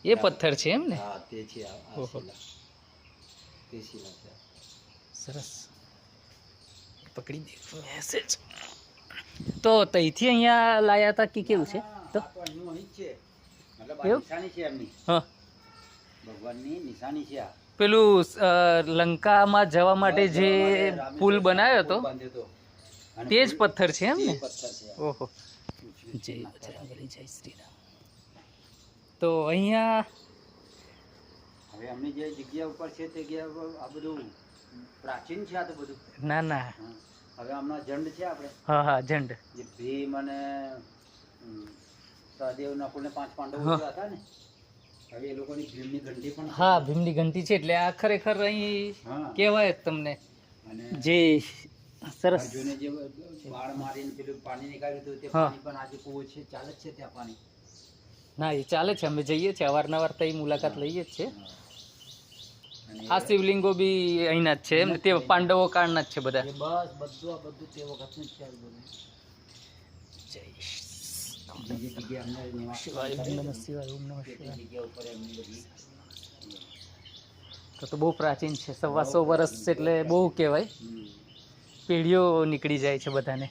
એ પથ્થર છે એમ ને? હા તે છે આ ઓહો. શિલા. તે શિલા છે. સરસ પકડી દે મેસેજ. તો તઈથી અહીંયા લાયા હતા કે કેવું છે? તો આ તો અહીંનું અહીં જ છે, મતલબ આ એવું? નિશાની છે એમની, હા ભગવાનની નિશાની છે આ. પેલું લંકામાં જવા માટે જે રામે પુલ જે બનાવ્યો હતો પુલ બાંધ્યો હતો. અને તે જ પુલ- પથ્થર છે એમ ને? તે પથ્થર છે આ. ઓહો. જય બજરંગબલી, જય શ્રી રામ. તો અહીંયા હવે અમની જે જગ્યા ઉપર છે તે જગ્યા ઉપર આ બધું પ્રાચીન છે આ તો બધું. ના ના, હા. હવે હમણાં જંડ છે આપણે હા હા ઝંડ, જે ભીમ અને સહદેવ નકુલ ને 5 પાંડવો હા. જે હતા ને, હવે એ લોકોની ભીમની ઘંટી પણ છે. હા ભીમની ઘંટી છે. એટલે આ ખરેખર અહીં હા. કહેવાય જ તમને અને જે સરસ. અર્જુને જે બાણ મારીને પેલું પાણી નીકાળ્યું હતું તે હા. પાણી પણ આજે કૂવો છે, ચાલે જ છે ત્યાં પાણી. ના એ ચાલે છે, અમે જઈએ છીએ અવારનવાર, તો મુલાકાત લઈએ જ છે. હા. અને આ શિવલિંગો બી અહીંના જ છે એમ ને? તે પાંડવો કાળના જ છે બધા. એ બસ બધું આ બધું તે વખતનું જ છે આ બધું. જય જે જે જગ્યાએ અમને નિવાસ શિવાય, ઓમ કરેલો નમઃ ને, શિવાય, ઓમ નમઃ તે તે શિવાય. જગ્યા ઉપર એમની બધી તો બહુ પ્રાચીન છે, 125 વર્ષ એટલે બહુ કહેવાય. હમ. પેઢીઓ નીકળી જાય છે બધાને.